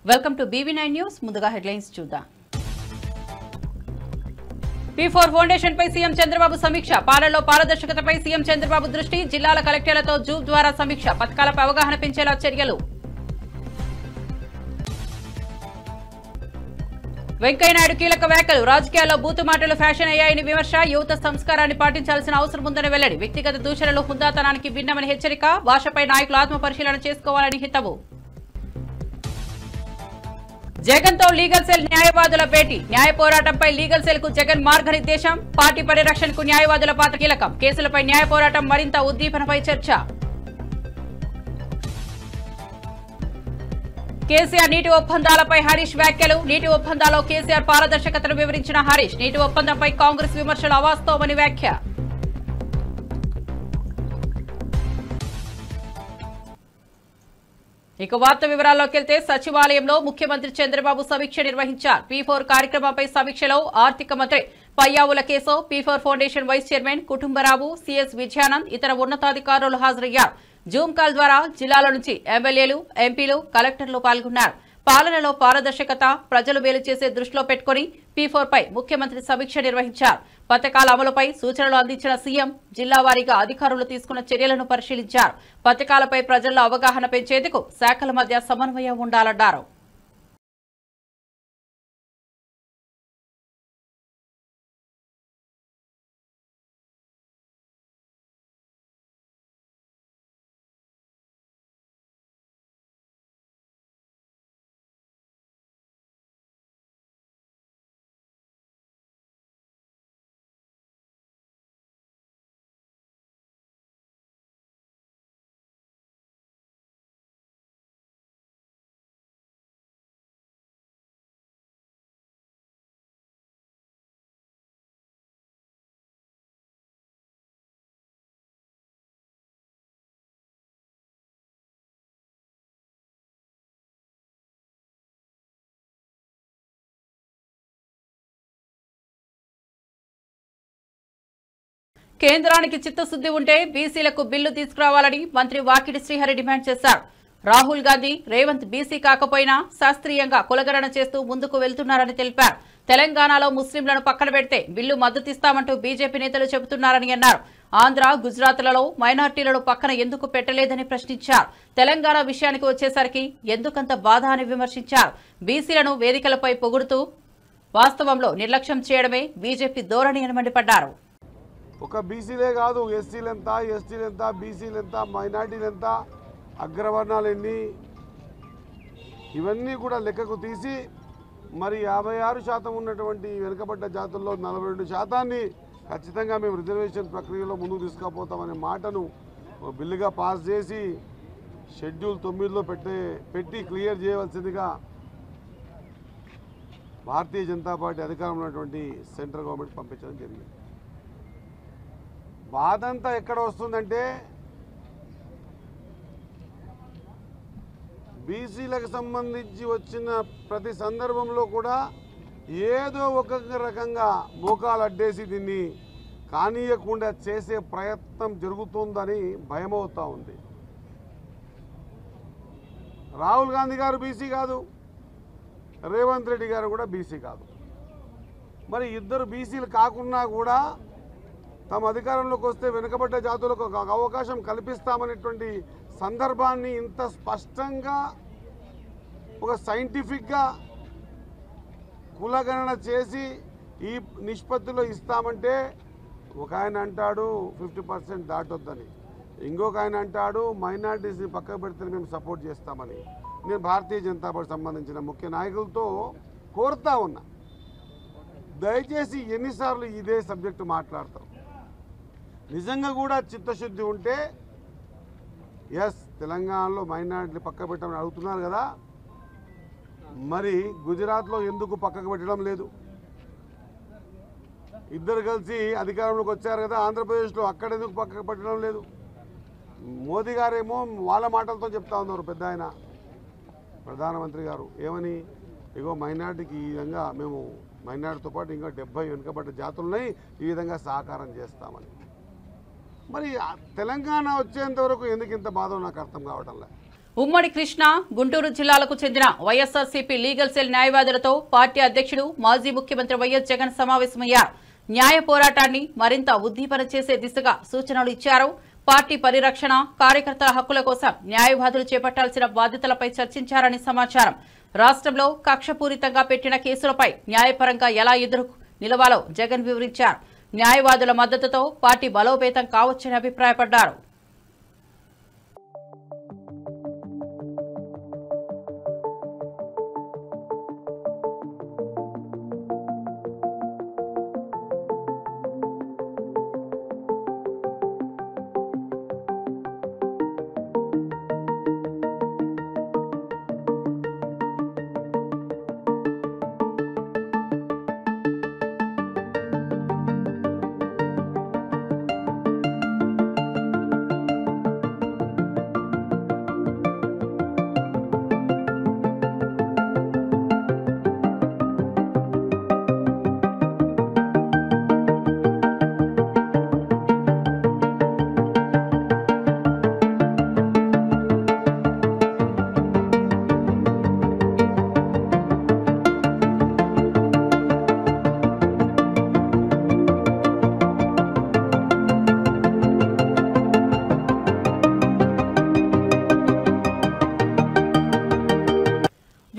Welcome to BV9 news. ముందుగా headlines చూద్దాం. P4 foundation పై CM Chandrababu సమీక్ష. పాలనలో పారదర్శకతపై సీఎం చంద్రబాబు దృష్టి. జిల్లాల కలెక్టర్లతో జూమ్ ద్వారా సమీక్ష. పథకాలపై అవగాహన పెంచేలా చర్యలు. వెంకయ్యనాయుడు కీలక వ్యాఖ్యలు. రాజకీయాల్లో బూతు మాటలు ఫ్యాషన్ అయ్యాయని విమర్శ. యువత సంస్కారాన్ని పాటించాల్సిన అవసరం ఉందని వెల్లడి. వ్యక్తిగత దూషణలు హుందాతనానికి భిన్నమని హెచ్చరిక. భాషపై నాయకులు ఆత్మ పరిశీలన చేసుకోవాలని హితవు. జగన్ తో లీగల్ సెల్ న్యాయవాదుల భేటీ. న్యాయ పోరాటంపై లీగల్ సెల్ కు జగన్ మార్గనిర్దేశం. పార్టీ పరిరక్షణకు న్యాయవాదుల పాత్ర కీలకం. కేసులపై న్యాయ పోరాటం మరింత ఉద్దీపనపై చర్చ. కేసీఆర్ నీటి ఒప్పందాలపై హరీష్ వ్యాఖ్యలు. నీటి ఒప్పందాల్లో కేసీఆర్ పారదర్శకతను వివరించిన హరీష్. నీటి ఒప్పందంపై కాంగ్రెస్ విమర్శలు అవాస్తవమని వ్యాఖ్య. ఇక వార్త వివరాల్లోకి వెళ్తే సచివాలయంలో ముఖ్యమంత్రి చంద్రబాబు సమీక్ష నిర్వహించారు. P4 కార్యక్రమంపై సమీక్షలో ఆర్థిక మంత్రి Payyavula Keshav, P4 foundation vice chairman Kutumbarao, CS Vijayanand, ఇతర ఉన్నతాధికారులు హాజరయ్యారు. జూమ్ కాల్ ద్వారా జిల్లాల నుంచి ఎమ్మెల్యేలు, ఎంపీలు, కలెక్టర్లు పాల్గొన్నారు. పాలనలో పారదర్శకత, ప్రజలు మేలు చేసే దృష్టిలో పెట్టుకుని P4 పై ముఖ్యమంత్రి సమీక్ష నిర్వహించారు. పథకాల అమలుపై సూచనలు అందించిన సీఎం జిల్లా వారీగా అధికారులు తీసుకున్న చర్యలను పరిశీలించారు. పథకాలపై ప్రజల్లో అవగాహన పెంచేందుకు శాఖల మధ్య సమన్వయం ఉండాలన్నారు. కేంద్రానికి చిత్తశుద్ది ఉంటే బీసీలకు బిల్లు తీసుకురావాలని మంత్రి వాకిటి శ్రీహరి డిమాండ్ చేశారు. రాహుల్ గాంధీ, రేవంత్ బీసీ కాకపోయినా శాస్త్రీయంగా కులగణన చేస్తూ ముందుకు వెళ్తున్నారని తెలిపారు. తెలంగాణలో ముస్లింలను పక్కన పెడితే బిల్లు మద్దతిస్తామంటూ బీజేపీ నేతలు చెబుతున్నారని అన్నారు. ఆంధ్ర, గుజరాత్లలో మైనార్టీలను పక్కన ఎందుకు పెట్టలేదని ప్రశ్నించారు. తెలంగాణ విషయానికి వచ్చేసరికి ఎందుకంత బాధ అని విమర్శించారు. బీసీలను వేదికలపై పొగుడుతూ వాస్తవంలో నిర్లక్ష్యం చేయడమే బీజేపీ ధోరణి అని మండిపడ్డారు. ఒక బీసీలే కాదు, ఎస్సీలు ఎంత, ఎస్టీలు ఎంత, బీసీలు ఎంత, మైనార్టీలు ఎంత, అగ్రవర్ణాలు ఎన్ని, ఇవన్నీ కూడా లెక్కకు తీసి మరి 56% ఉన్నటువంటి వెనుకబడ్డ జాతుల్లో 42% ఖచ్చితంగా మేము రిజర్వేషన్ ప్రక్రియలో ముందుకు తీసుకుపోతామనే మాటను బిల్లుగా పాస్ చేసి షెడ్యూల్ 9లో పెట్టి క్లియర్ చేయవలసిందిగా భారతీయ జనతా పార్టీ అధికారంలో ఉన్నటువంటి సెంట్రల్ గవర్నమెంట్ పంపించడం జరిగింది. బాధంతా ఎక్కడ వస్తుందంటే బీసీలకు సంబంధించి వచ్చిన ప్రతి సందర్భంలో కూడా ఏదో ఒక రకంగా మోకాలు అడ్డేసి దీన్ని కానీయకుండా చేసే ప్రయత్నం జరుగుతుందని భయమవుతూ ఉంది. రాహుల్ గాంధీ గారు బీసీ కాదు, రేవంత్ రెడ్డి గారు కూడా బీసీ కాదు. మరి ఇద్దరు బీసీలు కాకున్నా కూడా తమ అధికారంలోకి వస్తే వెనుకబడ్డ జాతులకు ఒక అవకాశం కల్పిస్తామనేటువంటి సందర్భాన్ని ఇంత స్పష్టంగా ఒక సైంటిఫిక్గా కులగణన చేసి ఈ నిష్పత్తిలో ఇస్తామంటే ఒక ఆయన అంటాడు 50% దాటొద్దని, ఇంకొక ఆయన అంటాడు మైనారిటీస్ని పక్కకు పెడితే మేము సపోర్ట్ చేస్తామని. నేను భారతీయ జనతా పార్టీ సంబంధించిన ముఖ్య నాయకులతో కోరుతా ఉన్నా, దయచేసి ఎన్నిసార్లు ఇదే సబ్జెక్టు మాట్లాడతాం. నిజంగా కూడా చిత్తశుద్ధి ఉంటే తెలంగాణలో మైనారిటీలు పక్కకు పెట్టమని అడుగుతున్నారు కదా, మరి గుజరాత్లో ఎందుకు పక్కకు పెట్టడం లేదు? ఇద్దరు కలిసి అధికారంలోకి వచ్చారు కదా ఆంధ్రప్రదేశ్లో, అక్కడ ఎందుకు పక్కకు పెట్టడం లేదు? మోదీ గారేమో వాళ్ళ మాటలతో చెప్తా ఉన్నారు. పెద్ద ఆయన ప్రధానమంత్రి గారు ఏమని, ఇగో మైనారిటీకి ఈ విధంగా మేము మైనారిటీతో పాటు ఇంకా 70 వెనుకబడ్డ జాతులున్నాయి, ఈ విధంగా సహకారం చేస్తామని. మరి తెలంగాణ వచ్చేంత వరకు ఎందుకు ఇంత బాధ నాకు అర్థం కావటంలే. ఉమ్మడి కృష్ణా, గుంటూరు జిల్లాలకు చెందిన వైఎస్ఆర్సీపీ లీగల్ సెల్ న్యాయవాదులతో పార్టీ అధ్యక్షుడు మాజీ ముఖ్యమంత్రి వైఎస్ జగన్ సమావేశమయ్యారు. న్యాయ పోరాటాన్ని మరింత ఉద్దీపన చేసే దిశగా సూచనలు ఇచ్చారు. పార్టీ పరిరక్షణ, కార్యకర్తల హక్కుల కోసం న్యాయవాదులు చేపట్టాల్సిన బాధ్యతలపై చర్చించారని సమాచారం. రాష్ట్రంలో కక్షపూరితంగా పెట్టిన కేసులపై న్యాయపరంగా ఎలా ఎదురు నిలవాలో జగన్ వివరించారు. న్యాయవాదుల మద్దతుతో పార్టీ బలోపేతం కావచ్చని అభిప్రాయపడ్డారు.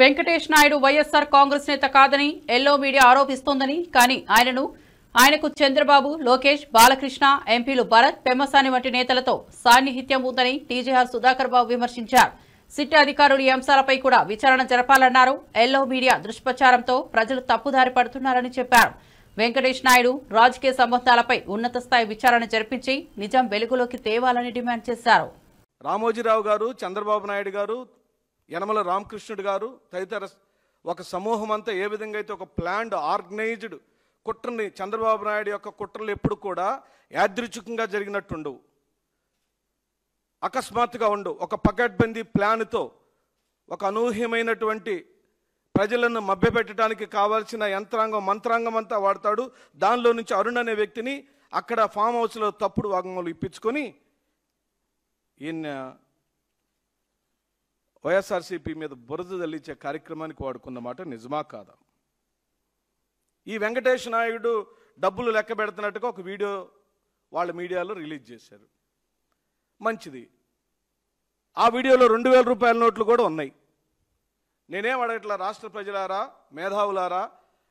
వెంకటేష్ నాయుడు వైఎస్ఆర్ కాంగ్రెస్ నేత కాదని ఎల్లో మీడియా ఆరోపిస్తోందని, కానీ ఆయనకు చంద్రబాబు, లోకేష్, బాలకృష్ణ, ఎంపీలు భరత్, పెమ్మసాని వంటి నేతలతో సాన్నిహిత్యం ఉందని టీజీఆర్ సుధాకర్ బాబు విమర్శించారు. సిట్ అధికారులు ఈ అంశాలపై కూడా విచారణ జరపాలన్నారు. ఎల్లో మీడియా దుష్ప్రచారంతో ప్రజలు తప్పుదారి పడుతున్నారని చెప్పారు. వెంకటేష్ నాయుడు రాజకీయ సంబంధాలపై ఉన్నత స్థాయి విచారణ జరిపించి నిజం వెలుగులోకి తేవాలని డిమాండ్ చేశారు. రామోజీరావు గారు, చంద్రబాబు నాయుడు గారు, యనమల రామకృష్ణుడు గారు తదితర ఒక సమూహం అంతా ఏ విధంగా అయితే ఒక ప్లాన్డ్ ఆర్గనైజ్డ్ కుట్రని, చంద్రబాబు నాయుడు యొక్క కుట్రలు ఎప్పుడు కూడా యాదృచ్ఛికంగా జరిగినట్టుండవు, అకస్మాత్తుగా ఉండవు. ఒక పకడ్బందీ ప్లాన్తో ఒక అనూహ్యమైనటువంటి ప్రజలను మభ్యపెట్టడానికి కావాల్సిన యంత్రాంగం, మంత్రాంగం అంతా వాడతాడు. దానిలో నుంచి అరుణ్ అనే వ్యక్తిని అక్కడ ఫామ్ హౌస్లో తప్పుడు వాగ్మూలం ఇప్పించుకొని ఈయన వైఎస్ఆర్సీపీ మీద బురద తల్లించే కార్యక్రమానికి వాడుకున్న మాట నిజమా కాదా? ఈ వెంకటేష్ నాయుడు డబ్బులు లెక్క పెడుతున్నట్టుగా ఒక వీడియో వాళ్ళ మీడియాలో రిలీజ్ చేశారు. మంచిది. ఆ వీడియోలో 2000 రూపాయల నోట్లు కూడా ఉన్నాయి. నేనేం అడగట్లా, రాష్ట్ర ప్రజలారా, మేధావులారా,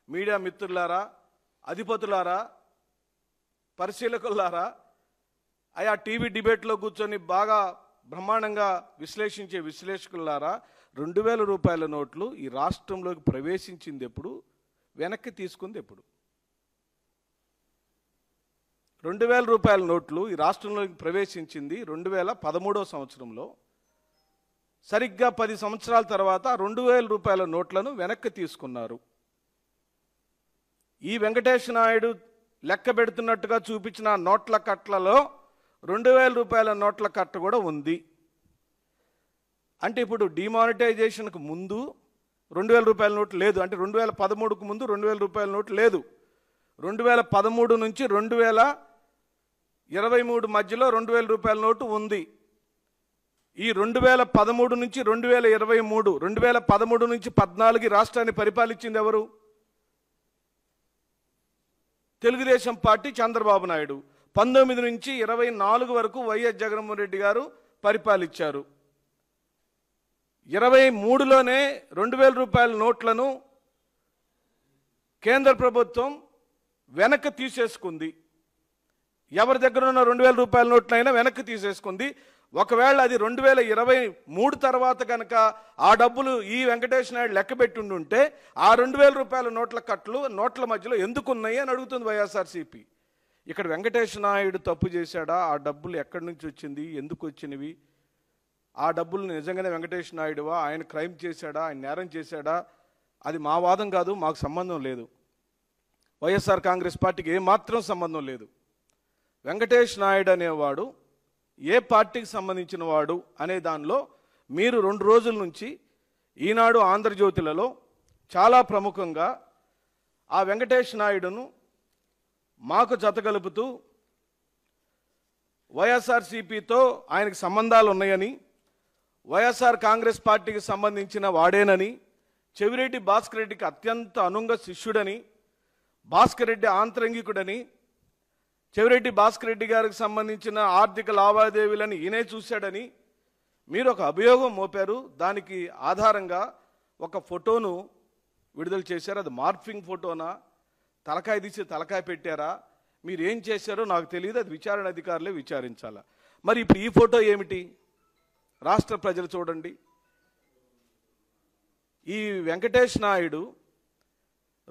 మీడియా మిత్రులారా, అధిపతులారా, పరిశీలకులారా, ఆయా టీవీ డిబేట్లో కూర్చొని బాగా బ్రహ్మాండంగా విశ్లేషించే విశ్లేషకులారా, 2000 రూపాయల నోట్లు ఈ రాష్ట్రంలోకి ప్రవేశించింది ఎప్పుడు, వెనక్కి తీసుకుంది ఎప్పుడు? 2000 రూపాయల నోట్లు ఈ రాష్ట్రంలోకి ప్రవేశించింది 2013వ సంవత్సరంలో. సరిగ్గా 10 సంవత్సరాల తర్వాత 2000 రూపాయల నోట్లను వెనక్కి తీసుకున్నారు. ఈ వెంకటేష్ నాయుడు లెక్క పెడుతున్నట్టుగా చూపించిన నోట్ల కట్లలో 2000 రూపాయల నోట్ల కట్ట కూడా ఉంది. అంటే ఇప్పుడు డిమానిటైజేషన్కు ముందు 2000 రూపాయల నోటు లేదు. అంటే 2013కు ముందు 2000 రూపాయల నోటు లేదు. 2013 నుంచి 2023 మధ్యలో 2000 రూపాయల నోటు ఉంది. ఈ 2013 నుంచి 2023, 2013 నుంచి 14 రాష్ట్రాన్ని పరిపాలించింది ఎవరు? తెలుగుదేశం పార్టీ, చంద్రబాబు నాయుడు. 19 నుంచి 24 వరకు వైఎస్ జగన్మోహన్ రెడ్డి గారు పరిపాలించారు. 23లోనే 2000 రూపాయల నోట్లను కేంద్ర ప్రభుత్వం వెనక్కి తీసేసుకుంది. ఎవరి దగ్గర ఉన్న 2000 రూపాయల నోట్లైనా వెనక్కి తీసేసుకుంది. ఒకవేళ అది 2023 తర్వాత కనుక ఆ డబ్బులు ఈ వెంకటేష్ నాయుడు లెక్క పెట్టుండుంటే ఆ 2000 రూపాయల నోట్ల కట్లు నోట్ల మధ్యలో ఎందుకున్నాయి అని అడుగుతుంది వైఎస్ఆర్సీపీ. ఇక్కడ వెంకటేష్ నాయుడు తప్పు చేశాడా? ఆ డబ్బులు ఎక్కడి నుంచి వచ్చింది, ఎందుకు వచ్చినవి? ఆ డబ్బులు నిజంగానే వెంకటేష్ నాయుడువా? ఆయన క్రైమ్ చేశాడా, ఆయన నేరం చేశాడా? అది మా వాదం కాదు, మాకు సంబంధం లేదు. వైఎస్ఆర్ కాంగ్రెస్ పార్టీకి ఏమాత్రం సంబంధం లేదు. వెంకటేష్ నాయుడు అనేవాడు ఏ పార్టీకి సంబంధించిన వాడు అనే దానిలో మీరు 2 రోజుల నుంచి ఈనాడు, ఆంధ్రజ్యోతిలలో చాలా ప్రముఖంగా ఆ వెంకటేష్ నాయుడును మాకు జతగలుపుతూ వైఎస్ఆర్సీపీతో ఆయనకు సంబంధాలు ఉన్నాయని, వైఎస్ఆర్ కాంగ్రెస్ పార్టీకి సంబంధించిన వాడేనని, చెవిరెడ్డి భాస్కర్ రెడ్డికి అత్యంత అనుంగ శిష్యుడని, భాస్కర్ రెడ్డి ఆంతరంగికుడని, చెవిరెడ్డి భాస్కర్ రెడ్డి గారికి సంబంధించిన ఆర్థిక లావాదేవీలను ఈయనే చూశాడని మీరు ఒక అభియోగం మోపారు. దానికి ఆధారంగా ఒక ఫోటోను విడుదల చేశారు. అది మార్ఫింగ్ ఫోటోనా, తలకాయ తీసి తలకాయ పెట్టారా, మీరు ఏం చేశారో నాకు తెలియదు. అది విచారణ అధికారులే విచారించాలా. మరి ఇప్పుడు ఈ ఫోటో ఏమిటి? రాష్ట్ర ప్రజలు చూడండి. ఈ వెంకటేష్ నాయుడు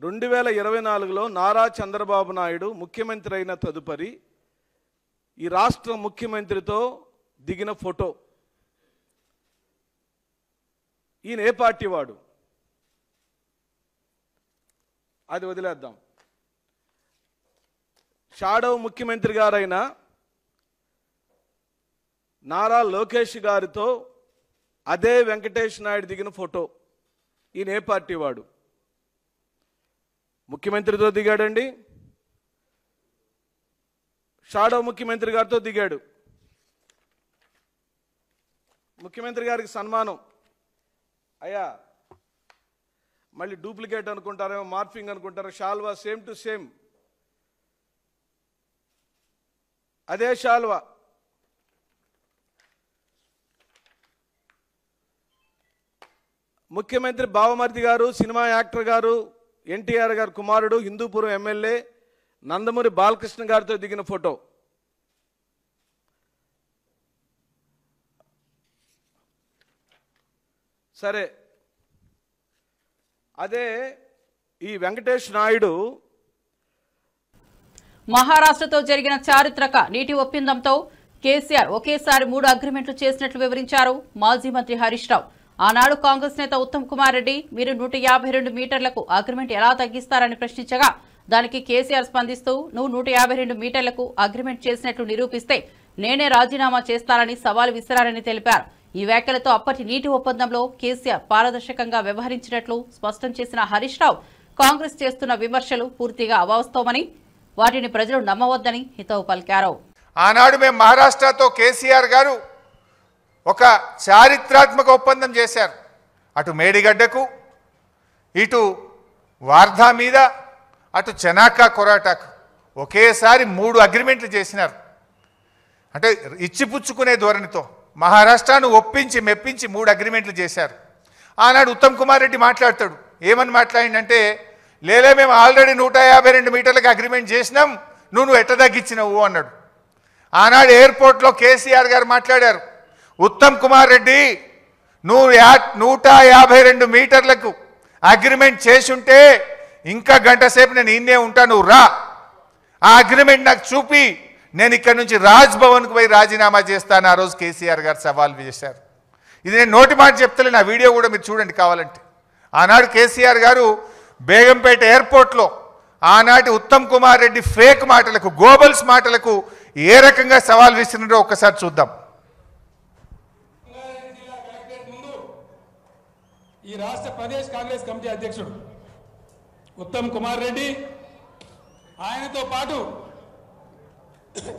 2024లో నారా చంద్రబాబు నాయుడు ముఖ్యమంత్రి అయిన తదుపరి ఈ రాష్ట్ర ముఖ్యమంత్రితో దిగిన ఫోటో. ఈయన ఏ పార్టీ వాడు? అది వదిలేద్దాం. షాడో ముఖ్యమంత్రి గారైన నారా లోకేష్ గారితో అదే వెంకటేష్ నాయుడు దిగిన ఫోటో. ఈయన ఏ పార్టీ వాడు? ముఖ్యమంత్రితో దిగాడండి, షాడో ముఖ్యమంత్రి గారితో దిగాడు. ముఖ్యమంత్రి గారికి సన్మానం. అయ్యా మళ్ళీ డూప్లికేట్ అనుకుంటారేమో, మార్ఫింగ్ అనుకుంటారో, షాల్వా సేమ్ టు సేమ్, అదే షాల్వా. ముఖ్యమంత్రి బావమర్ది గారు, సినిమా యాక్టర్ గారు, ఎన్టీఆర్ గారు కుమారుడు, హిందూపురం ఎమ్మెల్యే నందమూరి బాలకృష్ణ గారితో దిగిన ఫోటో. సరే, అదే ఈ వెంకటేష్ నాయుడు మహారాష్ట్రతో జరిగిన చారిత్రక నీటి ఒప్పందంతో కేసీఆర్ ఒకేసారి 3 అగ్రిమెంట్లు చేసినట్లు వివరించారు మాజీ మంత్రి హరీష్ రావు. ఆనాడు కాంగ్రెస్ నేత ఉత్తమ్ కుమార్ రెడ్డి మీరు 152 మీటర్లకు అగ్రిమెంట్ ఎలా తగ్గిస్తారని ప్రశ్నించగా దానికి కేసీఆర్ స్పందిస్తూ నువ్వు 152 మీటర్లకు అగ్రిమెంట్ చేసినట్లు నిరూపిస్తే నేనే రాజీనామా చేస్తానని సవాల్ విసిరారని తెలిపారు. ఈ వ్యాఖ్యలతో అప్పటి నీటి ఒప్పందంలో కేసీఆర్ పారదర్శకంగా వ్యవహరించినట్లు స్పష్టం చేసిన హరీష్ రావు కాంగ్రెస్ చేస్తున్న విమర్శలు పూర్తిగా అవాస్తవమని, వాటిని ప్రజలు నమ్మవద్దని హితవు పలికారు. ఆనాడు మేము మహారాష్ట్రతో కేసీఆర్ గారు ఒక చారిత్రాత్మక ఒప్పందం చేశారు. అటు మేడిగడ్డకు, ఇటు వార్ధా మీద, అటు చెనాకా కొరాటాకు ఒకేసారి 3 అగ్రిమెంట్లు చేసినారు. అంటే ఇచ్చిపుచ్చుకునే ధోరణితో మహారాష్ట్రను ఒప్పించి మెప్పించి 3 అగ్రిమెంట్లు చేశారు. ఆనాడు ఉత్తమ్ కుమార్ రెడ్డి మాట్లాడతాడు. ఏమని మాట్లాడిందంటే, లేలే మేము ఆల్రెడీ 152 మీటర్లకు అగ్రిమెంట్ చేసినాం, నువ్వు ఎట్ట తగ్గించినవు అన్నాడు. ఆనాడు ఎయిర్పోర్ట్లో కేసీఆర్ గారు మాట్లాడారు, ఉత్తమ్ కుమార్ రెడ్డి నువ్వు 152 మీటర్లకు అగ్రిమెంట్ చేసుంటే ఇంకా గంట సేపు నేను ఇన్నే ఉంటా, నువ్వు రా, ఆ అగ్రిమెంట్ నాకు చూపి నేను ఇక్కడ నుంచి రాజ్ భవన్కు పోయి రాజీనామా చేస్తాను. ఆ రోజు కేసీఆర్ గారు సవాల్ చేశారు. ఇది నేను నోటి మాట చెప్తలే, నా వీడియో కూడా మీరు చూడండి కావాలంటే. ఆనాడు కేసీఆర్ గారు బేగంపేట ఎయిర్పోర్ట్లో ఆనాటి ఉత్తమ్ కుమార్ రెడ్డి ఫేక్ మాటలకు, గోబల్స్ మాటలకు ఏ రకంగా సవాల్ విసిరినారో ఒక్కసారి చూద్దాం. ఈ రాష్ట్ర ప్రదేశ్ కాంగ్రెస్ కమిటీ అధ్యక్షుడు ఉత్తమ్ కుమార్ రెడ్డి, ఆయనతో పాటు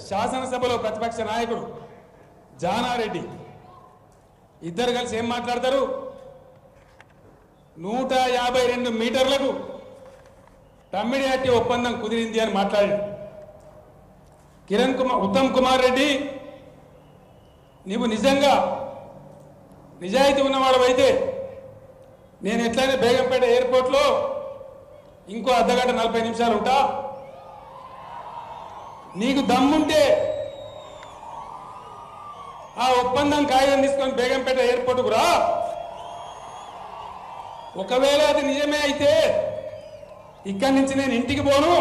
శాసనసభలో ప్రతిపక్ష నాయకుడు జానారెడ్డి ఇద్దరు కలిసి ఏం మాట్లాడతారు? 152 మీటర్లకు తమ్మిడిహట్టి ఒప్పందం కుదిరింది అని మాట్లాడాడు. ఉత్తమ్ కుమార్ రెడ్డి, నీవు నిజంగా నిజాయితీ ఉన్నవాడవైతే నేను ఎట్లయినా బేగంపేట ఎయిర్పోర్ట్లో ఇంకో అర్ధగంట 40 నిమిషాలు ఉంటా, నీకు దమ్ముంటే ఆ ఒప్పందం కాగితం తీసుకొని బేగంపేట ఎయిర్పోర్టుకు రా. ఒకవేళ అది నిజమే అయితే ఇక్కడి నుంచి నేను ఇంటికి పోను,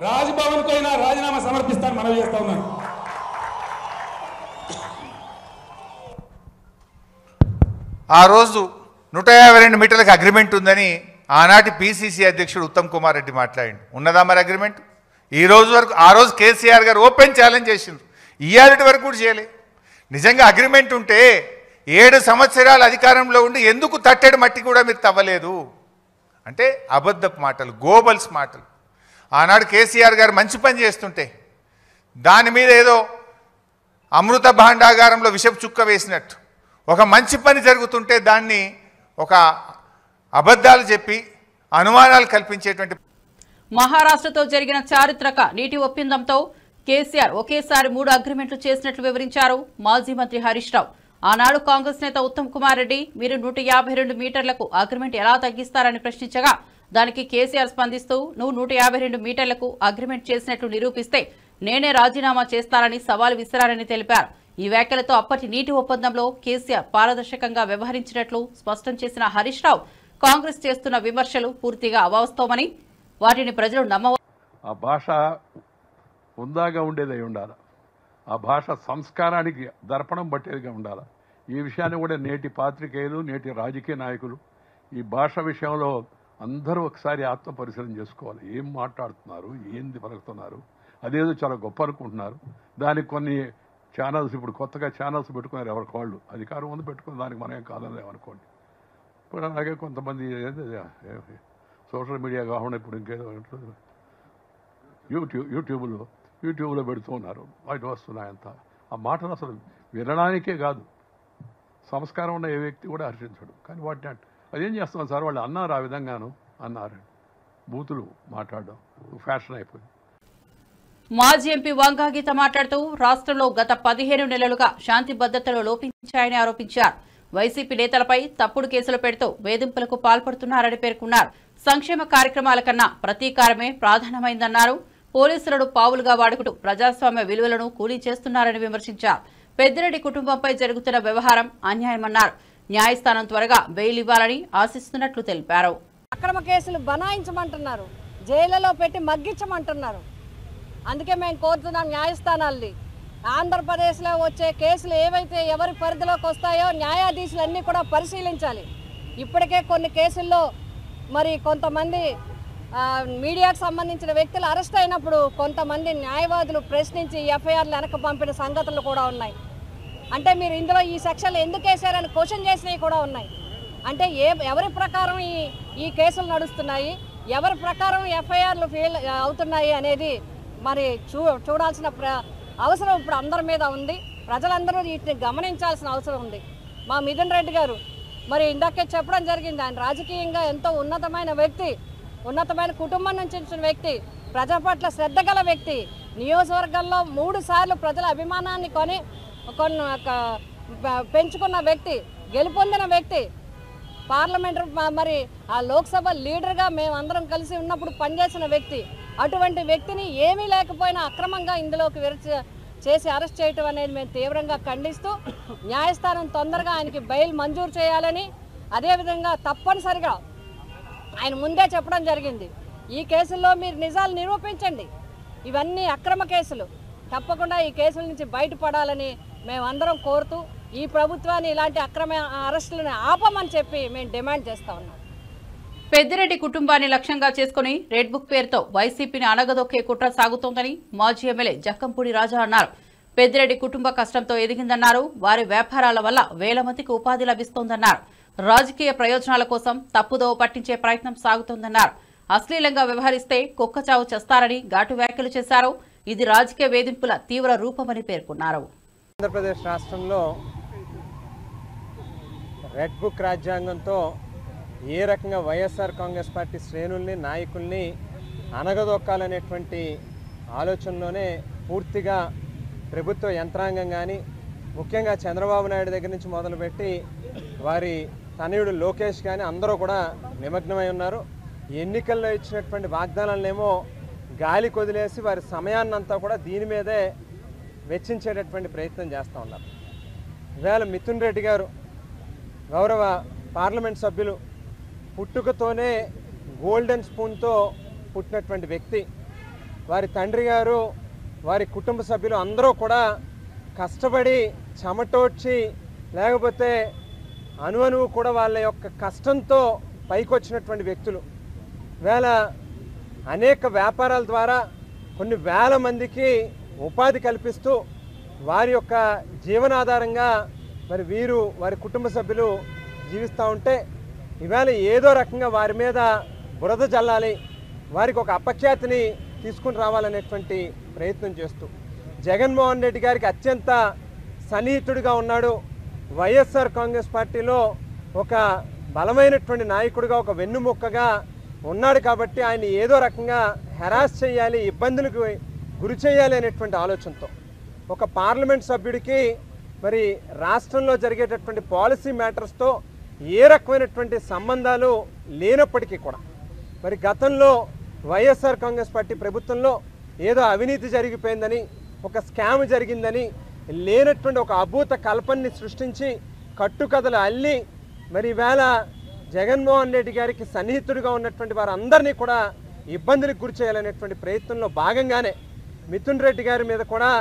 రాజ్భవన్కు అయినా రాజీనామా సమర్పిస్తాను మనవి చేస్తా ఉన్నాను. ఆ రోజు 152 మీటర్లకు అగ్రిమెంట్ ఉందని ఆనాటి పిసిసి అధ్యక్షుడు ఉత్తమ్ కుమార్ రెడ్డి మాట్లాడిండు. ఉన్నదా మరి అగ్రిమెంట్? ఈ రోజు వరకు, ఆ రోజు కేసీఆర్ గారు ఓపెన్ ఛాలెంజ్ చేసిండ్రు, ఇయ్యాలటి వరకు కూడా చేయలే. నిజంగా అగ్రిమెంట్ ఉంటే 7 సంవత్సరాలు అధికారంలో ఉండి ఎందుకు తట్టెడు మట్టి కూడా మీరు తవ్వలేదు అంటే అబద్ధపు మాటలు, గోబల్స్ మాటలు. ఆనాడు కేసీఆర్ గారు మంచి పని చేస్తుంటే దాని మీద ఏదో అమృత భాండాగారంలో విషపు చుక్క వేసినట్టు ఒక మంచి పని జరుగుతుంటే దాన్ని ఒక అబద్ధాలు చెప్పి అనుమానాలు కల్పించేటువంటి మహారాష్ట్రతో జరిగిన చారిత్రక నీటి ఒప్పందంతో కేసీఆర్ ఒకేసారి 3 అగ్రిమెంట్లు చేసినట్లు వివరించారు మాజీ మంత్రి హరీష్ రావు. ఆనాడు కాంగ్రెస్ నేత ఉత్తమ్ కుమార్ రెడ్డి మీరు 152 మీటర్లకు అగ్రిమెంట్ ఎలా తగ్గిస్తారని ప్రశ్నించగా దానికి కేసీఆర్ స్పందిస్తూ నువ్వు 152 మీటర్లకు అగ్రిమెంట్ చేసినట్లు నిరూపిస్తే నేనే రాజీనామా చేస్తానని సవాల్ విసిరారని తెలిపారు. ఈ వ్యాఖ్యలతో అప్పటి నీటి ఒప్పందంలో కేసీఆర్ పారదర్శకంగా వ్యవహరించినట్లు స్పష్టం చేసిన హరీష్ రావు కాంగ్రెస్ చేస్తున్న విమర్శలు పూర్తిగా అవాస్తవమని వాటిని ప్రజలు ఆ భాష ఉందాగా ఉండేదై ఉండాలి. ఆ భాష సంస్కారానికి దర్పణం పట్టేదిగా ఉండాలి. ఈ విషయాన్ని కూడా నేటి పాత్రికేయులు నేటి రాజకీయ నాయకులు ఈ భాష విషయంలో అందరూ ఒకసారి ఆత్మ పరిశీలన చేసుకోవాలి. ఏం మాట్లాడుతున్నారు, ఏంది పలుకుతున్నారు, అదేదో చాలా గొప్ప అనుకుంటున్నారు. దానికి కొన్ని ఛానల్స్ ఇప్పుడు కొత్తగా ఛానల్స్ పెట్టుకున్నారు. ఎవరికి వాళ్ళు అధికారం ఉంది పెట్టుకుని దానికి మనం ఏం కాదనేమనుకోండి. ఇప్పుడు అలాగే కొంతమంది సోషల్ మీడియా కాకుండా ఇప్పుడు ఇంకేదో యూట్యూబ్లో పెడుతూ ఉన్నారు. వాటి వస్తున్నాయంతా ఆ మాటలు అసలు వినడానికే కాదు, సంస్కారం ఉన్న ఏ వ్యక్తి కూడా హర్షించడు. కానీ వాటిని అదేం చేస్తున్నాం సార్, వాళ్ళు అన్నారు ఆ విధంగాను అన్నారు. బూతులు మాట్లాడడం ఫ్యాషన్ అయిపోయింది. మాజీ ఎంపీ వంగాగీత మాట్లాడుతూ రాష్ట్రంలో గత 15 నెలలుగా శాంతి భద్రతలు లోపించాయని ఆరోపించారు. వైసీపీ నేతలపై తప్పుడు కేసులు పెడుతూ వేధింపులకు పాల్పడుతున్నారని పేర్కొన్నారు. సంక్షేమ కార్యక్రమాల కన్నా ప్రతీకారమే ప్రధానమైందన్నారు. పోలీసులను పావులుగా వాడుకుంటూ ప్రజాస్వామ్య విలువలను కూలీ చేస్తున్నారని విమర్శించారు. పెద్దిరెడ్డి కుటుంబంపై జరుగుతున్న వ్యవహారం అన్యాయమన్నారు. న్యాయస్థానం త్వరగా బెయిల్ ఇవ్వాలని ఆశిస్తున్నట్లు తెలిపారు. అక్రమ కేసులు బనాయించమంటున్నారు, జైళ్లలో పెట్టి మగ్గించమంటున్నారు. అందుకే మేము కోరుతున్నాం న్యాయస్థానాల్ని ఆంధ్రప్రదేశ్లో వచ్చే కేసులు ఏవైతే ఎవరి పరిధిలోకి వస్తాయో న్యాయాధీశులన్నీ కూడా పరిశీలించాలి. ఇప్పటికే కొన్ని కేసుల్లో మరి కొంతమంది మీడియాకు సంబంధించిన వ్యక్తులు అరెస్ట్ అయినప్పుడు కొంతమంది న్యాయవాదులు ప్రశ్నించి ఎఫ్ఐఆర్లు వెనక్కి పంపిన సంగతులు కూడా ఉన్నాయి. అంటే మీరు ఇందులో ఈ సెక్షన్లు ఎందుకు వేశారని క్వశ్చన్ చేసినవి కూడా ఉన్నాయి. అంటే ఎవరి ప్రకారం ఈ కేసులు నడుస్తున్నాయి, ఎవరి ప్రకారం ఎఫ్ఐఆర్లు ఫెయిల్ అవుతున్నాయి అనేది మరి చూడాల్సిన అవసరం ఇప్పుడు అందరి మీద ఉంది. ప్రజలందరూ వీటిని గమనించాల్సిన అవసరం ఉంది. మా మిథున్ రెడ్డి గారు మరి ఇందాకే చెప్పడం జరిగింది, ఆయన రాజకీయంగా ఎంతో ఉన్నతమైన వ్యక్తి, ఉన్నతమైన కుటుంబం నుంచి వచ్చిన వ్యక్తి, ప్రజల పట్ల శ్రద్ధ గల వ్యక్తి, నియోజకవర్గంలో 3 సార్లు ప్రజల అభిమానాన్ని పెంచుకున్న వ్యక్తి, గెలుపొందిన వ్యక్తి, పార్లమెంటు మరి ఆ లోక్సభ లీడర్గా మేమందరం కలిసి ఉన్నప్పుడు పనిచేసిన వ్యక్తి. అటువంటి వ్యక్తిని ఏమీ లేకపోయినా అక్రమంగా ఇందులోకి చేసి అరెస్ట్ చేయటం అనేది మేము తీవ్రంగా ఖండిస్తూ న్యాయస్థానం తొందరగా ఆయనకి బెయిల్ మంజూరు చేయాలని, అదేవిధంగా తప్పనిసరిగా ఆయన ముందే చెప్పడం జరిగింది, ఈ కేసుల్లో మీరు నిజాలు నిరూపించండి, ఇవన్నీ అక్రమ కేసులు, తప్పకుండా ఈ కేసుల నుంచి బయటపడాలని మేమందరం కోరుతూ ఈ ప్రభుత్వాన్ని ఇలాంటి అక్రమ అరెస్టులను ఆపమని చెప్పి మేము డిమాండ్ చేస్తా ఉన్నాం. పెద్దిరెడ్డి కుటుంబాన్ని లక్ష్యంగా చేసుకుని రెడ్ బుక్ పేరుతో వైసీపీని అణగదొక్కే కుట్ర సాగుతోందని మాజీ ఎమ్మెల్యే జక్కంపూడి రాజా అన్నారు. పెద్దిరెడ్డి కుటుంబ కష్టంతో ఎదిగిందన్నారు. వారి వ్యాపారాల వల్ల వేల మందికి ఉపాధి లభిస్తోందన్నారు. రాజకీయ ప్రయోజనాల కోసం తప్పుదోవ పట్టించే ప్రయత్నం సాగుతోందన్నారు. అశ్లీలంగా వ్యవహరిస్తే కుక్కచావు చేస్తారని ఘాటు వ్యాఖ్యలు చేశారు. ఇది రాజకీయ వేధింపుల తీవ్ర రూపమని పేర్కొన్నారు. ఆంధ్రప్రదేశ్ రాష్ట్రంలో రెడ్ బుక్ రాజ్యాంగంతో ఏ రకంగా వైఎస్ఆర్ కాంగ్రెస్ పార్టీ శ్రేణుల్ని నాయకుల్ని అణగదొక్కాలనేటువంటి ఆలోచనలోనే పూర్తిగా ప్రభుత్వ యంత్రాంగం కానీ ముఖ్యంగా చంద్రబాబు నాయుడు దగ్గర నుంచి మొదలుపెట్టి వారి తనయుడు లోకేష్ కానీ అందరూ కూడా నిమగ్నమై ఉన్నారు. ఎన్నికల్లో ఇచ్చినటువంటి వాగ్దానాలనేమో గాలి కొదిలేసి వారి సమయాన్నంతా కూడా దీని మీదే వెచ్చించేటటువంటి ప్రయత్నం చేస్తూ ఉన్నారు. ఇవాళ మిథున్ రెడ్డి గారు గౌరవ పార్లమెంట్ సభ్యులు పుట్టుకతోనే గోల్డెన్ స్పూన్తో పుట్టినటువంటి వ్యక్తి. వారి తండ్రి గారు వారి కుటుంబ సభ్యులు అందరూ కూడా కష్టపడి చెమటోడ్చి లేకపోతే అణువణువు కూడా వాళ్ళ యొక్క కష్టంతో పైకొచ్చినటువంటి వ్యక్తులు. వేళ అనేక వ్యాపారాల ద్వారా కొన్ని వేల మందికి ఉపాధి కల్పిస్తూ వారి యొక్క జీవనాధారంగా మరి వీరు వారి కుటుంబ సభ్యులు జీవిస్తూ ఉంటే ఇవాళ ఏదో రకంగా వారి మీద బురద జల్లాలి, వారికి ఒక అపఖ్యాతిని తీసుకుని రావాలనేటువంటి ప్రయత్నం చేస్తూ జగన్మోహన్ రెడ్డి గారికి అత్యంత సన్నిహితుడిగా ఉన్నాడు. వైఎస్ఆర్ కాంగ్రెస్ పార్టీలో ఒక బలమైనటువంటి నాయకుడిగా, ఒక వెన్నుముక్కగా ఉన్నాడు కాబట్టి ఆయన ఏదో రకంగా హెరాస్ చేయాలి, ఇబ్బందులకు గురి చేయాలి అనేటువంటి ఆలోచనతో ఒక పార్లమెంట్ సభ్యుడికి మరి రాష్ట్రంలో జరిగేటటువంటి పాలసీ మ్యాటర్స్తో ఏ రకమైనటువంటి సంబంధాలు లేనప్పటికీ కూడా మరి గతంలో వైఎస్ఆర్ కాంగ్రెస్ పార్టీ ప్రభుత్వంలో ఏదో అవినీతి జరిగిపోయిందని, ఒక స్కామ్ జరిగిందని లేనటువంటి ఒక అభూత కల్పనని సృష్టించి కట్టుకథలు అల్లి మరి ఈవేళ జగన్మోహన్ రెడ్డి గారికి సన్నిహితుడిగా ఉన్నటువంటి వారందరినీ కూడా ఇబ్బందులకు గురి చేయాలనేటువంటి ప్రయత్నంలో భాగంగానే మిథున్ రెడ్డి గారి మీద కూడా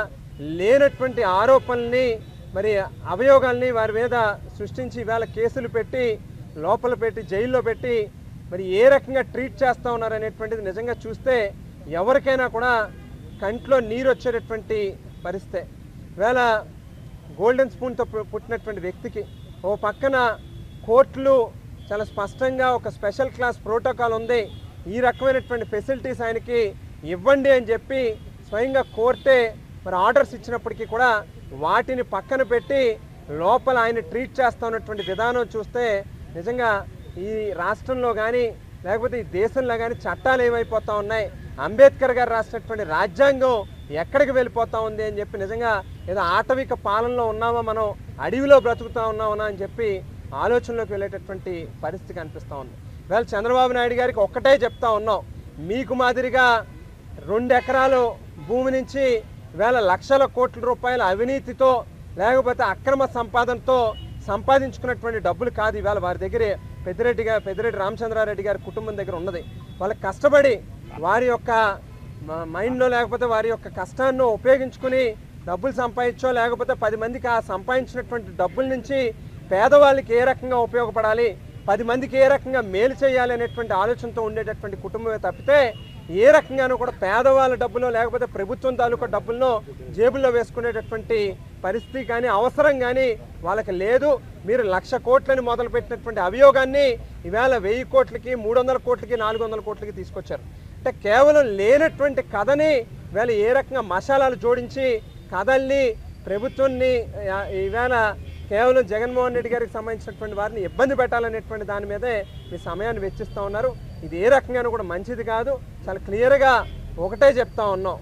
లేనటువంటి ఆరోపణల్ని మరి అభియోగాల్ని వారి మీద సృష్టించి ఈవేళ కేసులు పెట్టి లోపల పెట్టి జైల్లో పెట్టి మరి ఏ రకంగా ట్రీట్ చేస్తూ ఉన్నారనేటువంటిది నిజంగా చూస్తే ఎవరికైనా కూడా కంట్లో నీరు వచ్చేటటువంటి పరిస్థితి. ఈవేళ గోల్డెన్ స్పూన్తో పుట్టినటువంటి వ్యక్తికి ఓ పక్కన కోర్టులు చాలా స్పష్టంగా ఒక స్పెషల్ క్లాస్ ప్రోటోకాల్ ఉంది, ఈ రకమైనటువంటి ఫెసిలిటీస్ ఆయనకి ఇవ్వండి అని చెప్పి స్వయంగా కోర్టే మరి ఆర్డర్స్ ఇచ్చినప్పటికీ కూడా వాటిని పక్కన పెట్టి లోపల ఆయన ట్రీట్ చేస్తూ ఉన్నటువంటి విధానం చూస్తే నిజంగా ఈ రాష్ట్రంలో కానీ లేకపోతే ఈ దేశంలో కానీ చట్టాలు ఏమైపోతూ ఉన్నాయి, అంబేద్కర్ గారు రాసినటువంటి రాజ్యాంగం ఎక్కడికి వెళ్ళిపోతూ ఉంది అని చెప్పి నిజంగా ఏదో ఆటవిక పాలనలో ఉన్నామా, మనం అడవిలో బ్రతుకుతూ ఉన్నామా అని చెప్పి ఆలోచనలోకి వెళ్ళేటటువంటి పరిస్థితి కనిపిస్తూ ఉంది. ఇవాళ చంద్రబాబు నాయుడు గారికి ఒక్కటే చెప్తా ఉన్నాం, మీకు మాదిరిగా 2 ఎకరాలు భూమి నుంచి ఇవాళ లక్షల కోట్ల రూపాయల అవినీతితో లేకపోతే అక్రమ సంపాదనతో సంపాదించుకున్నటువంటి డబ్బులు కాదు ఇవాళ వారి దగ్గర పెద్దిరెడ్డి రామచంద్రారెడ్డి గారి కుటుంబం దగ్గర ఉన్నది. వాళ్ళకి కష్టపడి వారి యొక్క మైండ్లో లేకపోతే వారి యొక్క కష్టాన్ని ఉపయోగించుకుని డబ్బులు సంపాదించో లేకపోతే 10 మందికి ఆ సంపాదించినటువంటి డబ్బుల నుంచి పేదవాళ్ళకి ఏ రకంగా ఉపయోగపడాలి, 10 మందికి ఏ రకంగా మేలు చేయాలి అనేటువంటి ఆలోచనతో ఉండేటటువంటి కుటుంబమే తప్పితే ఏ రకంగానూ కూడా పేదవాళ్ళ డబ్బులో లేకపోతే ప్రభుత్వం తాలూకా డబ్బులను జేబుల్లో వేసుకునేటటువంటి పరిస్థితి కానీ అవసరం కానీ వాళ్ళకి లేదు. మీరు 1,00,000 కోట్లని మొదలుపెట్టినటువంటి అభియోగాన్ని ఈవేళ 1000 కోట్లకి 300 కోట్లకి 400 కోట్లకి తీసుకొచ్చారు. అంటే కేవలం లేనటువంటి కథని ఈవేళ ఏ రకంగా మసాలాలు జోడించి కథల్ని ప్రభుత్వాన్ని ఈవేళ కేవలం జగన్మోహన్ రెడ్డి గారికి సంబంధించినటువంటి వారిని ఇబ్బంది పెట్టాలనేటువంటి దాని మీదే మీ సమయాన్ని వెచ్చిస్తూ ఉన్నారు. ఇది ఏ రకంగానూ కూడా మంచిది కాదు. చాలా క్లియర్గా ఒకటే చెప్తా ఉన్నాం,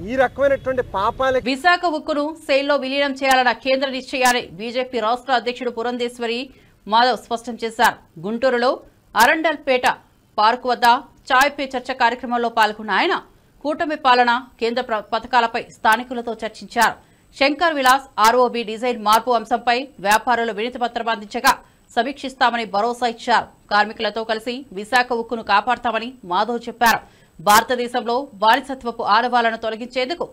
ఈ రకమైనటువంటి పాపాలకి విశాఖ ఉక్కును సెయిల్లో విలీనం చేయాలన్న కేంద్ర నిశ్చయాన్ని బీజేపీ రాష్ట్ర అధ్యక్షుడు పురంధేశ్వరి మాధవ్ స్పష్టం చేశారు. గుంటూరులో అరండల్పేట పార్కు వద్ద చాయ్ పే చర్చ కార్యక్రమంలో పాల్గొన్న ఆయన కూటమి పాలన కేంద్ర పథకాలపై స్థానికులతో చర్చించారు. శంకర్ విలాస్ ఆర్ఓబీ డిజైన్ మార్పు అంశంపై వ్యాపారులు వినతి పత్రం అందించగా సమీక్షిస్తామని భరోసా ఇచ్చారు. కార్మికులతో కలిసి విశాఖ ఉక్కును కాపాడతామని మాధవ్ చెప్పారు. భారతదేశంలో బానిసత్వపు ఆనవాళ్లను తొలగించేందుకు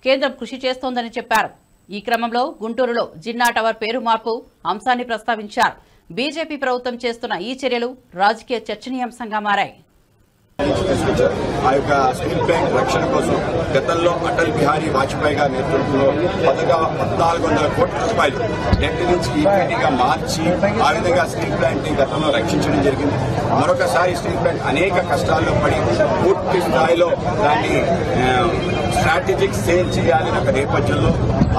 కేంద్రం కృషి చేస్తోందని చెప్పారు. ఈ క్రమంలో గుంటూరులో జిన్నా టవర్ పేరు మార్పు అంశాన్ని ప్రస్తావించారు. బీజేపీ ప్రభుత్వం చేస్తున్న ఈ చర్యలు రాజకీయ చర్చనీయాంశంగా మారాయి. ఆ యొక్క స్టీల్ ప్లాంట్ రక్షణ కోసం గతంలో అటల్ బిహారీ వాజ్పేయి గారి నేతృత్వంలో 1,400 కోట్ల రూపాయలు డెట్ నుంచి ఈక్విటీగా మార్చి ఆ విధంగా స్టీల్ ప్లాంట్ ని గతంలో రక్షించడం జరిగింది. మరొకసారి స్టీల్ ప్లాంట్ అనేక కష్టాల్లో పడి పూర్తి స్థాయిలో దాన్ని స్ట్రాటజిక్ సేల్ చేయాలని ఒక నేపథ్యంలో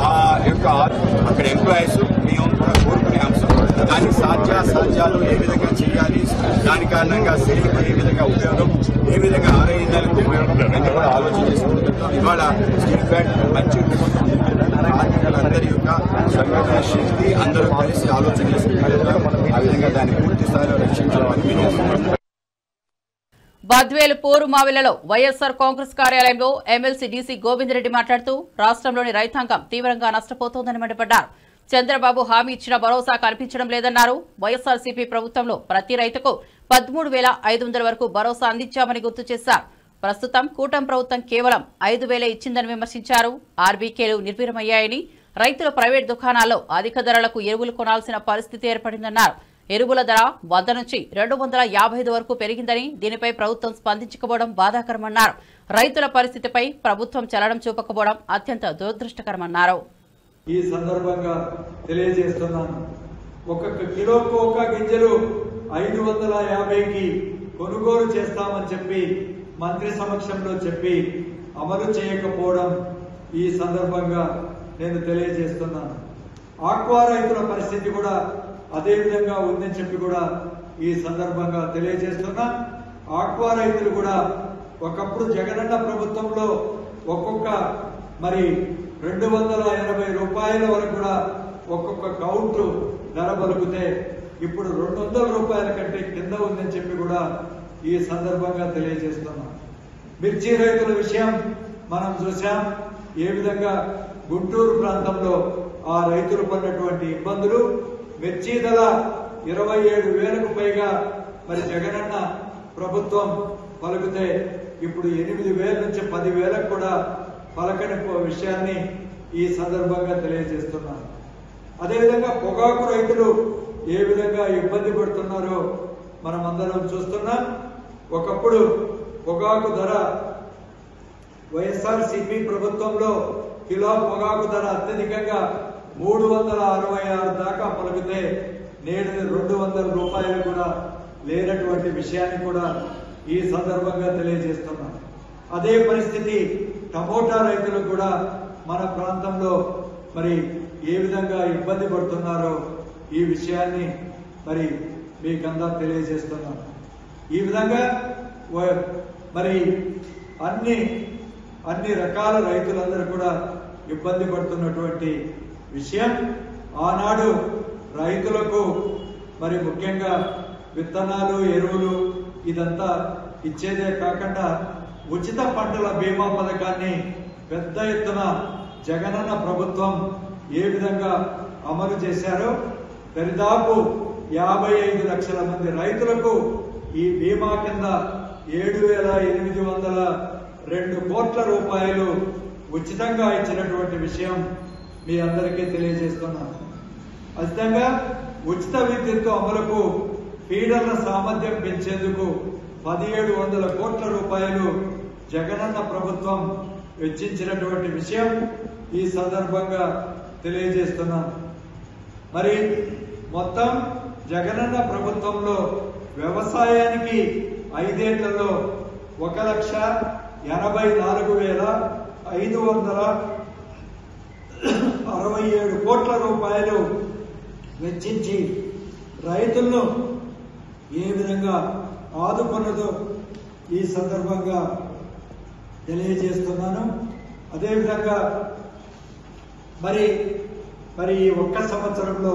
ఆ యొక్క అక్కడ ఎంప్లాయీస్ మేము కూడా కోరుకునే అంశం దాని సాధ్యాలు ఏ విధంగా చేయాలి, దాని కారణంగా సేల్ ఏ విధంగా ఉపయోగం, ఏ విధంగా ఆరోగ్యాలకు ఉపయోగం అని కూడా ఆలోచన చేసుకుంటున్నాం. ఇవాళ స్టీల్ ప్లాంట్ మంచి కార్మికులందరి యొక్క సంఘటన శక్తి అందరూ కలిసి ఆలోచన చేసుకుంటున్నాం. ఆ విధంగా దాన్ని పూర్తి స్థాయిలో రక్షించాలని చేస్తున్నాం. బద్వేలు పోరుమావిలలో వైఎస్సార్ కాంగ్రెస్ కార్యాలయంలో ఎమ్మెల్సీ డీసీ గోవిందరెడ్డి మాట్లాడుతూ రాష్ట్రంలోని రైతాంగం తీవ్రంగా నష్టపోతోందని మండిపడ్డారు. చంద్రబాబు హామీ ఇచ్చిన భరోసా కనిపించడం లేదన్నారు. వైఎస్సార్సీపీ ప్రభుత్వంలో ప్రతి రైతుకు 13,500 వరకు భరోసా అందించామని గుర్తు చేశారు. ప్రస్తుతం కూటమి ప్రభుత్వం కేవలం 5,000 ఇచ్చిందని విమర్శించారు. ఆర్బీకేలు నిర్వీర్యమయ్యాయని, రైతుల ప్రైవేట్ దుకాణాల్లో అధిక ధరలకు ఎరువులు కొనాల్సిన పరిస్థితి ఏర్పడిందన్నారు. ఎరువుల ధర 100 నుంచి 255 వరకు పెరిగిందని, దీనిపై ప్రభుత్వం స్పందించకపోవడం బాధాకరమన్నారు. రైతుల పరిస్థితిపై ప్రభుత్వం చలనం చూపకపోవడం అత్యంత దురదృష్టకరమన్నారు. ఈ సందర్భంగా తెలియజేస్తున్నాను, ఒక్కొక్క కిలోకు ఒక గింజలు 550కి కొనుగోలు చేస్తామని చెప్పి మంత్రి సమక్షంలో చెప్పి అమలు చేయకపోవడం ఈ సందర్భంగా నేను తెలియజేస్తున్నాను. ఆక్వా రైతుల పరిస్థితి కూడా అదే విధంగా ఉందని చెప్పి కూడా ఈ సందర్భంగా తెలియజేస్తున్నా. ఆక్వా రైతులు కూడా ఒకప్పుడు జగనన్న ప్రభుత్వంలో ఒక్కొక్క మరి 280 రూపాయల వరకు కూడా ఒక్కొక్క కౌంట్ ధర పలుకుతే ఇప్పుడు 200 రూపాయల కంటే కింద ఉందని చెప్పి కూడా ఈ సందర్భంగా తెలియజేస్తున్నాం. మిర్చి రైతుల విషయం మనం చూసాం. ఏ విధంగా గుంటూరు ప్రాంతంలో ఆ రైతులు పడినటువంటి ఇబ్బందులు, మిర్చి ధర 27,000కు పైగా మరి జగనన్న ప్రభుత్వం పలుకుతే ఇప్పుడు 8,000 నుంచి 10,000కు కూడా పలకని విషయాన్ని ఈ సందర్భంగా తెలియజేస్తున్నాను. అదేవిధంగా పొగాకు రైతులు ఏ విధంగా ఇబ్బంది పడుతున్నారో మనం అందరం చూస్తున్నాం. ఒకప్పుడు పొగాకు ధర వైఎస్ఆర్సీపీ ప్రభుత్వంలో కిలో పొగాకు ధర అత్యధికంగా 366 దాకా పలికితే నేడు 200 రూపాయలు కూడా లేనటువంటి విషయాన్ని కూడా ఈ సందర్భంగా తెలియజేస్తున్నాం. అదే పరిస్థితి టమోటా రైతులు కూడా మన ప్రాంతంలో మరి ఏ విధంగా ఇబ్బంది పడుతున్నారో ఈ విషయాన్ని మరి మీకంతా తెలియజేస్తున్నాం. ఈ విధంగా మరి అన్ని రకాల రైతులందరూ కూడా ఇబ్బంది పడుతున్నటువంటి విషయం. ఆనాడు రైతులకు మరి ముఖ్యంగా విత్తనాలు, ఎరువులు ఇదంతా ఇచ్చేదే కాకుండా ఉచిత పంటల బీమా పథకాన్ని పెద్ద ఎత్తున జగనన్న ప్రభుత్వం ఏ విధంగా అమలు చేశారో దరిదాపు 55 లక్షల మంది రైతులకు ఈ బీమా కింద 7,802 కోట్ల రూపాయలు ఉచితంగా ఇచ్చినటువంటి విషయం మీ అందరికీ తెలియజేస్తున్నాను. అదేవిధంగా ఉచిత విద్యుత్ అమలుకు ఫీడర్ల సామర్థ్యం పెంచేందుకు 1,700 కోట్ల రూపాయలు జగనన్న ప్రభుత్వం వెచ్చించినటువంటి విషయం ఈ సందర్భంగా తెలియజేస్తున్నాను. మరి మొత్తం జగనన్న ప్రభుత్వంలో వ్యవసాయానికి 5 ఏళ్లలో 1,84,567 కోట్ల రూపాయలు వెచ్చించి రైతులను ఏ విధంగా ఆదుకున్నదో ఈ సందర్భంగా తెలియజేస్తున్నాను. అదేవిధంగా మరి ఈ ఒక్క సంవత్సరంలో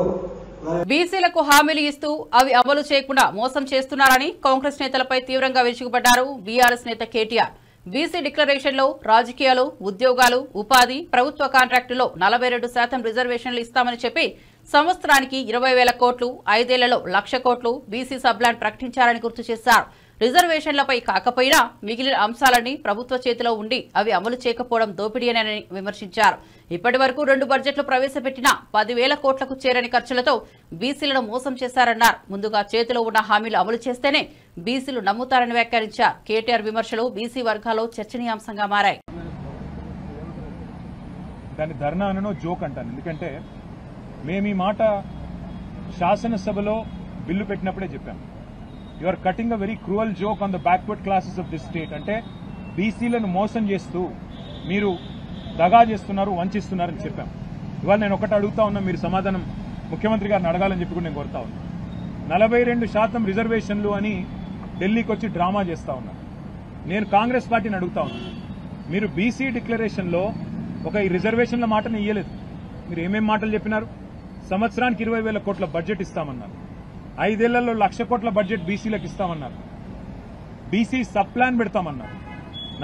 బీసీలకు హామీలు ఇస్తూ అవి అమలు చేయకుండా మోసం చేస్తున్నారని కాంగ్రెస్ నేతలపై తీవ్రంగా విరుచుకుపడ్డారు బీఆర్ఎస్ నేత కేటీఆర్. బీసీ డిక్లరేషన్లో రాజకీయాలు, ఉద్యోగాలు, ఉపాధి, ప్రభుత్వ కాంట్రాక్టులో 42% రిజర్వేషన్లు ఇస్తామని చెప్పి సంవత్సరానికి 20,000 కోట్లు, 5 ఏళ్లలో 1,00,000 కోట్లు బీసీ సబ్లాన్ ప్రకటించారని గుర్తు చేశారు. రిజర్వేషన్లపై కాకపోయినా మిగిలిన అంశాలన్నీ ప్రభుత్వ చేతిలో ఉండి అవి అమలు చేయకపోవడం దోపిడీనని విమర్శించారు. ఇప్పటి వరకు 2 బడ్జెట్లు ప్రవేశపెట్టిన 10,000 కోట్లకు చేరని ఖర్చులతో బీసీలను మోసం చేశారన్నారు. ముందుగా చేతిలో ఉన్న హామీలు అమలు చేస్తేనే బీసీలు నమ్ముతారని వ్యాఖ్యానించారు. కేటీఆర్ విమర్శలు బీసీ వర్గాల్లో చర్చనీయాంశంగా మారాయి. దాని ధర్నాను జోక్ అంటాను. ఎందుకంటే మేము ఈ మాట శాసనసభలో బిల్లు పెట్టినప్పుడే చెప్పాం. You are cutting a very cruel joke on the backward classes of this state. అంటే బీసీలను మోసం చేస్తూ మీరు దగా చేస్తున్నారు, వంచిస్తున్నారని చెప్పాం. ఇవాళ నేను ఒకటి అడుగుతా ఉన్నా, మీరు సమాధానం ముఖ్యమంత్రి గారిని అడగాలని చెప్పి కూడా నేను కోరుతా ఉన్నా. 42% రిజర్వేషన్లు అని ఢిల్లీకి వచ్చి డ్రామా చేస్తా ఉన్నారు. నేను కాంగ్రెస్ పార్టీని అడుగుతా ఉన్నా, మీరు బీసీ డిక్లరేషన్లో ఒక ఈ రిజర్వేషన్ల మాటను ఇయ్యలేదు. మీరు ఏమేం మాటలు చెప్పినారు? సంవత్సరానికి 20,000 కోట్ల బడ్జెట్ ఇస్తామన్నారు. 5 ఏళ్లలో 1,00,000 కోట్ల బడ్జెట్ బీసీలకు ఇస్తామన్నారు. బీసీ సబ్ ప్లాన్ పెడతామన్నారు.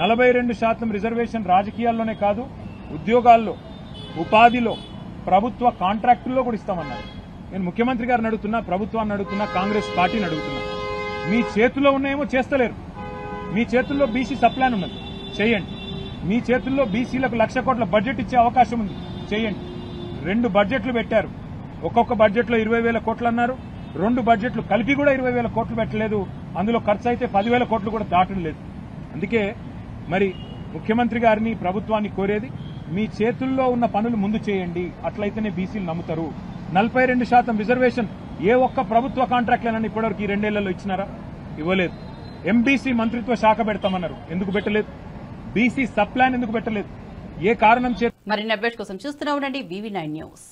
42% రిజర్వేషన్ రాజకీయాల్లోనే కాదు, ఉద్యోగాల్లో, ఉపాధిలో, ప్రభుత్వ కాంట్రాక్టుల్లో కూడా ఇస్తామన్నారు. నేను ముఖ్యమంత్రి గారిని అడుగుతున్నా, ప్రభుత్వాన్ని అడుగుతున్నా, కాంగ్రెస్ పార్టీని అడుగుతున్నా, మీ చేతుల్లో ఉన్నాయేమో చేస్తలేరు. మీ చేతుల్లో బీసీ సబ్ ప్లాన్ ఉన్నది, చేయండి. మీ చేతుల్లో బీసీలకు 1,00,000 కోట్ల బడ్జెట్ ఇచ్చే అవకాశం ఉంది, చేయండి. 2 బడ్జెట్లు పెట్టారు. ఒక్కొక్క బడ్జెట్లో 20,000 కోట్లు అన్నారు. 2 బడ్జెట్లు కలిపి కూడా 20,000 కోట్లు పెట్టలేదు. అందులో ఖర్చు అయితే 10,000 కోట్లు కూడా దాటం లేదు. అందుకే మరి ముఖ్యమంత్రి గారిని, ప్రభుత్వాన్ని కోరేది, మీ చేతుల్లో ఉన్న పనులు ముందు చేయండి. అట్లయితేనే బీసీలు నమ్ముతారు. 42% రిజర్వేషన్ ఏ ఒక్క ప్రభుత్వ కాంట్రాక్ట్లైనా ఇప్పటివరకు ఈ 2 ఏళ్లలో ఇచ్చినారా? ఇవ్వలేదు. ఎంబీసీ మంత్రిత్వ శాఖ పెడతామన్నారు, ఎందుకు పెట్టలేదు? బీసీ సబ్ ప్లాన్ ఎందుకు పెట్టలేదు? ఏ కారణం చేత? మరిన్ని అప్డేట్స్ కోసం చూస్తూనే ఉండండి VV9 న్యూస్.